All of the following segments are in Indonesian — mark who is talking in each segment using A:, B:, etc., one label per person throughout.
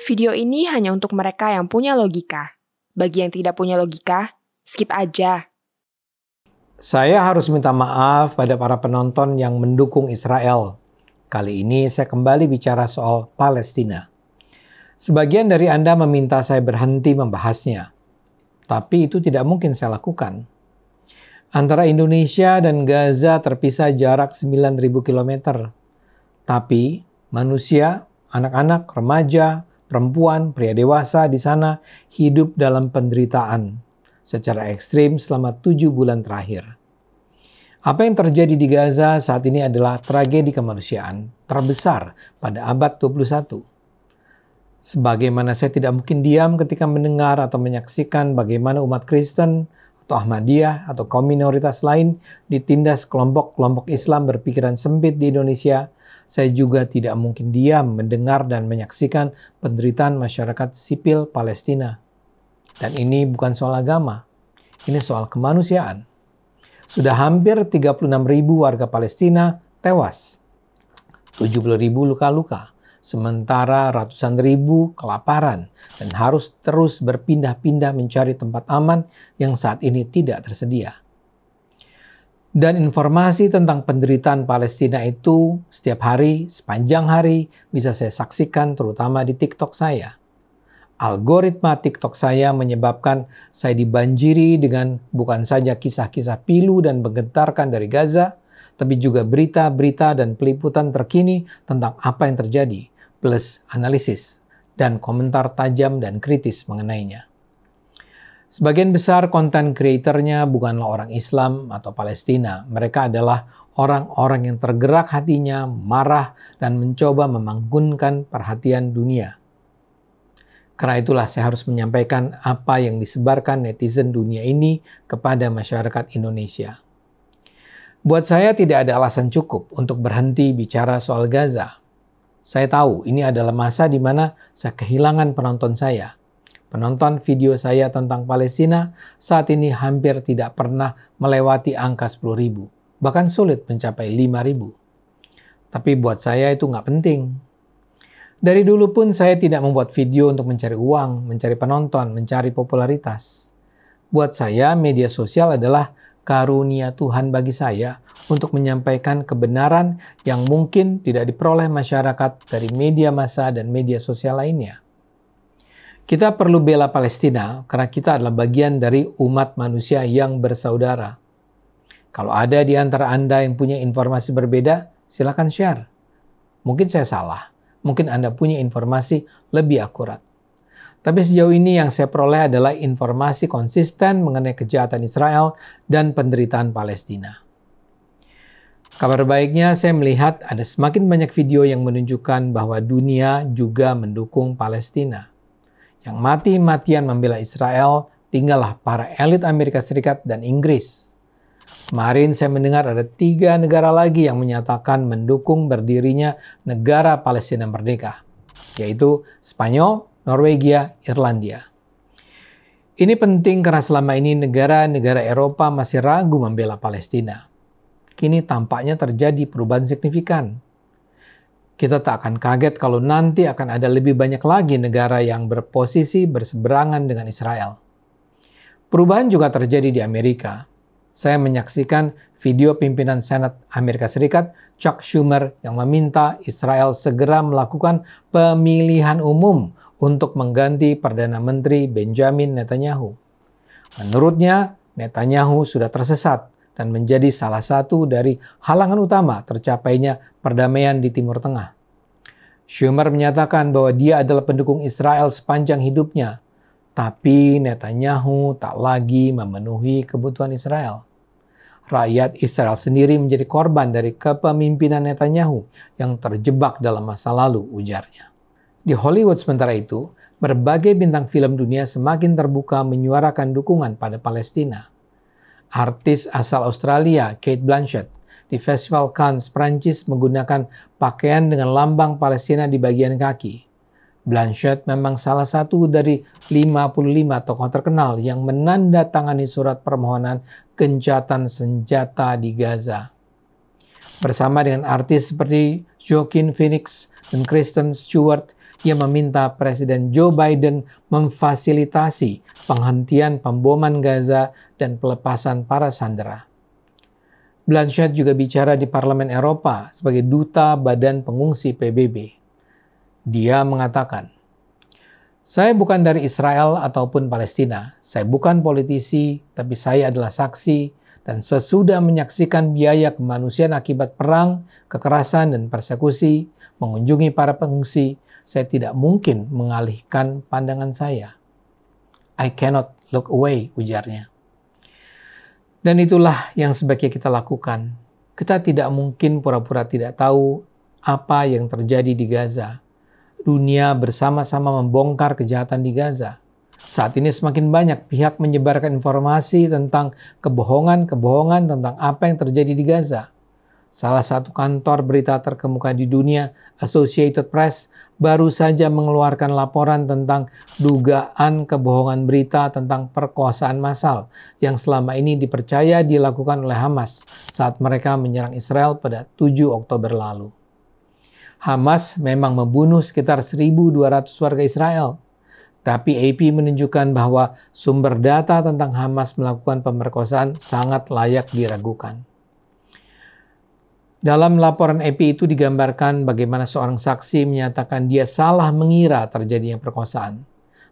A: Video ini hanya untuk mereka yang punya logika. Bagi yang tidak punya logika, skip aja.
B: Saya harus minta maaf pada para penonton yang mendukung Israel. Kali ini saya kembali bicara soal Palestina. Sebagian dari Anda meminta saya berhenti membahasnya. Tapi itu tidak mungkin saya lakukan. Antara Indonesia dan Gaza terpisah jarak 9.000 km. Tapi manusia, anak-anak, remaja, perempuan, pria dewasa di sana hidup dalam penderitaan secara ekstrim selama 7 bulan terakhir. Apa yang terjadi di Gaza saat ini adalah tragedi kemanusiaan terbesar pada abad 21. Sebagaimana saya tidak mungkin diam ketika mendengar atau menyaksikan bagaimana umat Kristen atau Ahmadiyah atau kaum minoritas lain ditindas kelompok-kelompok Islam berpikiran sempit di Indonesia, saya juga tidak mungkin diam mendengar dan menyaksikan penderitaan masyarakat sipil Palestina. Dan ini bukan soal agama, ini soal kemanusiaan. Sudah hampir 36.000 warga Palestina tewas, 70.000 luka-luka, sementara ratusan ribu kelaparan dan harus terus berpindah-pindah mencari tempat aman yang saat ini tidak tersedia. Dan informasi tentang penderitaan Palestina itu setiap hari, sepanjang hari bisa saya saksikan terutama di TikTok saya. Algoritma TikTok saya menyebabkan saya dibanjiri dengan bukan saja kisah-kisah pilu dan menggetarkan dari Gaza, tapi juga berita-berita dan peliputan terkini tentang apa yang terjadi, plus analisis dan komentar tajam dan kritis mengenainya. Sebagian besar konten kreatornya bukanlah orang Islam atau Palestina. Mereka adalah orang-orang yang tergerak hatinya, marah, dan mencoba memanggunkan perhatian dunia. Karena itulah saya harus menyampaikan apa yang disebarkan netizen dunia ini kepada masyarakat Indonesia. Buat saya tidak ada alasan cukup untuk berhenti bicara soal Gaza. Saya tahu ini adalah masa di mana saya kehilangan penonton saya. Penonton video saya tentang Palestina saat ini hampir tidak pernah melewati angka 10.000, bahkan sulit mencapai 5.000. Tapi buat saya itu nggak penting. Dari dulu pun saya tidak membuat video untuk mencari uang, mencari penonton, mencari popularitas. Buat saya, media sosial adalah karunia Tuhan bagi saya untuk menyampaikan kebenaran yang mungkin tidak diperoleh masyarakat dari media massa dan media sosial lainnya. Kita perlu bela Palestina karena kita adalah bagian dari umat manusia yang bersaudara. Kalau ada di antara Anda yang punya informasi berbeda, silakan share. Mungkin saya salah. Mungkin Anda punya informasi lebih akurat. Tapi sejauh ini yang saya peroleh adalah informasi konsisten mengenai kejahatan Israel dan penderitaan Palestina. Kabar baiknya saya melihat ada semakin banyak video yang menunjukkan bahwa dunia juga mendukung Palestina. Yang mati-matian membela Israel tinggallah para elit Amerika Serikat dan Inggris. Kemarin saya mendengar ada 3 negara lagi yang menyatakan mendukung berdirinya negara Palestina merdeka, yaitu Spanyol, Norwegia, Irlandia. Ini penting karena selama ini negara-negara Eropa masih ragu membela Palestina. Kini tampaknya terjadi perubahan signifikan. Kita tak akan kaget kalau nanti akan ada lebih banyak lagi negara yang berposisi berseberangan dengan Israel. Perubahan juga terjadi di Amerika. Saya menyaksikan video pimpinan Senat Amerika Serikat, Chuck Schumer, yang meminta Israel segera melakukan pemilihan umum untuk mengganti Perdana Menteri Benjamin Netanyahu. Menurutnya, Netanyahu sudah tersesat dan menjadi salah satu dari halangan utama tercapainya perdamaian di Timur Tengah. Schumer menyatakan bahwa dia adalah pendukung Israel sepanjang hidupnya, tapi Netanyahu tak lagi memenuhi kebutuhan Israel. Rakyat Israel sendiri menjadi korban dari kepemimpinan Netanyahu yang terjebak dalam masa lalu, ujarnya. Di Hollywood sementara itu, berbagai bintang film dunia semakin terbuka menyuarakan dukungan pada Palestina. Artis asal Australia, Cate Blanchett, di Festival Cannes, Prancis menggunakan pakaian dengan lambang Palestina di bagian kaki. Blanchett memang salah satu dari 55 tokoh terkenal yang menandatangani surat permohonan gencatan senjata di Gaza. Bersama dengan artis seperti Joaquin Phoenix dan Kristen Stewart ia meminta Presiden Joe Biden memfasilitasi penghentian pemboman Gaza dan pelepasan para sandera. Blanchett juga bicara di Parlemen Eropa sebagai duta Badan Pengungsi PBB. Dia mengatakan, "Saya bukan dari Israel ataupun Palestina. Saya bukan politisi, tapi saya adalah saksi dan sesudah menyaksikan biaya kemanusiaan akibat perang, kekerasan, dan persekusi, mengunjungi para pengungsi, saya tidak mungkin mengalihkan pandangan saya. I cannot look away," ujarnya. Dan itulah yang sebaiknya kita lakukan. Kita tidak mungkin pura-pura tidak tahu apa yang terjadi di Gaza. Dunia bersama-sama membongkar kejahatan di Gaza. Saat ini semakin banyak pihak menyebarkan informasi tentang kebohongan-kebohongan tentang apa yang terjadi di Gaza. Salah satu kantor berita terkemuka di dunia, Associated Press, baru saja mengeluarkan laporan tentang dugaan kebohongan berita tentang perkosaan massal yang selama ini dipercaya dilakukan oleh Hamas saat mereka menyerang Israel pada 7 Oktober lalu. Hamas memang membunuh sekitar 1.200 warga Israel, tapi AP menunjukkan bahwa sumber data tentang Hamas melakukan pemerkosaan sangat layak diragukan. Dalam laporan AP itu digambarkan bagaimana seorang saksi menyatakan dia salah mengira terjadinya perkosaan.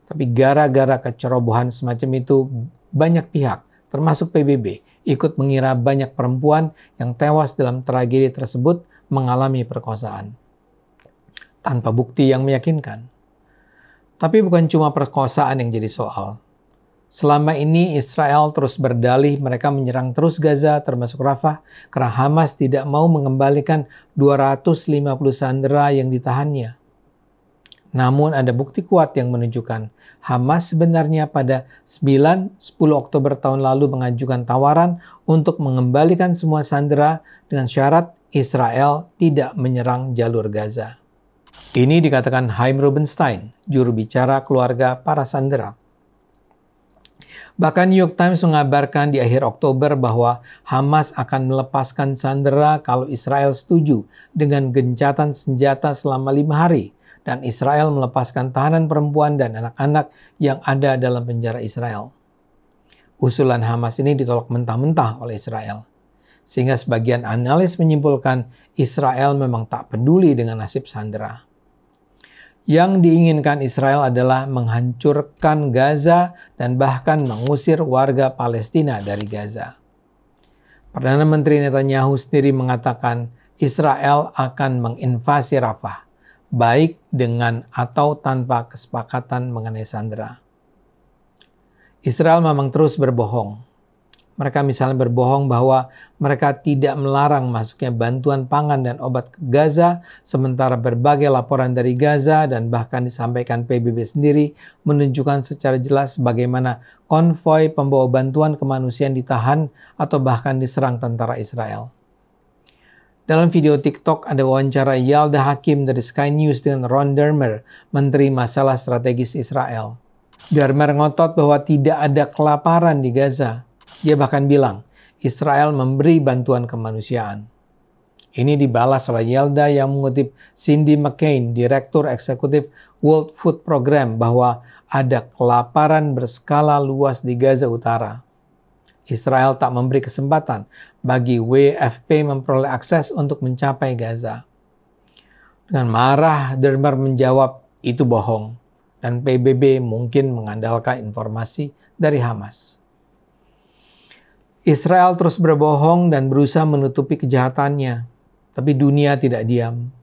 B: Tapi gara-gara kecerobohan semacam itu, banyak pihak, termasuk PBB, ikut mengira banyak perempuan yang tewas dalam tragedi tersebut mengalami perkosaan. Tanpa bukti yang meyakinkan. Tapi bukan cuma perkosaan yang jadi soal. Selama ini Israel terus berdalih mereka menyerang terus Gaza termasuk Rafah karena Hamas tidak mau mengembalikan 250 sandera yang ditahannya. Namun ada bukti kuat yang menunjukkan Hamas sebenarnya pada 9-10 Oktober tahun lalu mengajukan tawaran untuk mengembalikan semua sandera dengan syarat Israel tidak menyerang jalur Gaza. Ini dikatakan Chaim Rubenstein, juru bicara keluarga para sandera. Bahkan New York Times mengabarkan di akhir Oktober bahwa Hamas akan melepaskan sandera kalau Israel setuju dengan gencatan senjata selama 5 hari dan Israel melepaskan tahanan perempuan dan anak-anak yang ada dalam penjara Israel. Usulan Hamas ini ditolak mentah-mentah oleh Israel. Sehingga sebagian analis menyimpulkan Israel memang tak peduli dengan nasib sandera. Yang diinginkan Israel adalah menghancurkan Gaza dan bahkan mengusir warga Palestina dari Gaza. Perdana Menteri Netanyahu sendiri mengatakan Israel akan menginvasi Rafah, baik dengan atau tanpa kesepakatan mengenai sandera. Israel memang terus berbohong. Mereka misalnya berbohong bahwa mereka tidak melarang masuknya bantuan pangan dan obat ke Gaza, sementara berbagai laporan dari Gaza dan bahkan disampaikan PBB sendiri menunjukkan secara jelas bagaimana konvoi pembawa bantuan kemanusiaan ditahan atau bahkan diserang tentara Israel. Dalam video TikTok ada wawancara Yalda Hakim dari Sky News dengan Ron Dermer, Menteri Masalah Strategis Israel. Dermer ngotot bahwa tidak ada kelaparan di Gaza. Dia bahkan bilang, Israel memberi bantuan kemanusiaan. Ini dibalas oleh Yalda yang mengutip Cindy McCain, Direktur Eksekutif World Food Program, bahwa ada kelaparan berskala luas di Gaza Utara. Israel tak memberi kesempatan bagi WFP memperoleh akses untuk mencapai Gaza. Dengan marah, Dermer menjawab, itu bohong, dan PBB mungkin mengandalkan informasi dari Hamas. Israel terus berbohong dan berusaha menutupi kejahatannya, tapi dunia tidak diam.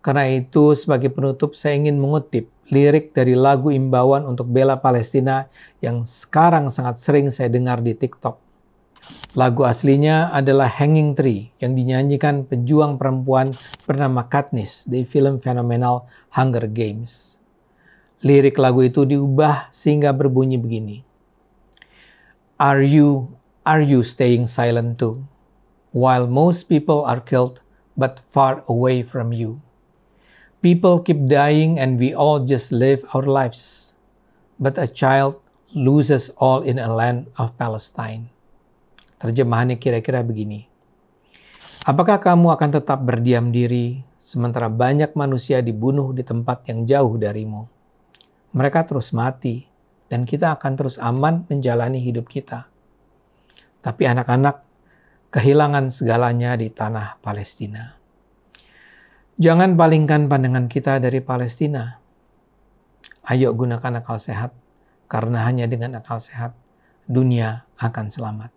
B: Karena itu, sebagai penutup, saya ingin mengutip lirik dari lagu imbauan untuk bela Palestina yang sekarang sangat sering saya dengar di TikTok. Lagu aslinya adalah Hanging Tree yang dinyanyikan pejuang perempuan bernama Katniss di film fenomenal Hunger Games. Lirik lagu itu diubah sehingga berbunyi begini. Are you staying silent too? While most people are killed, but far away from you. People keep dying and we all just live our lives. But a child loses all in a land of Palestine. Terjemahannya kira-kira begini. Apakah kamu akan tetap berdiam diri sementara banyak manusia dibunuh di tempat yang jauh darimu. Mereka terus mati, dan kita akan terus aman menjalani hidup kita. Tapi anak-anak kehilangan segalanya di tanah Palestina. Jangan palingkan pandangan kita dari Palestina. Ayo gunakan akal sehat, karena hanya dengan akal sehat, dunia akan selamat.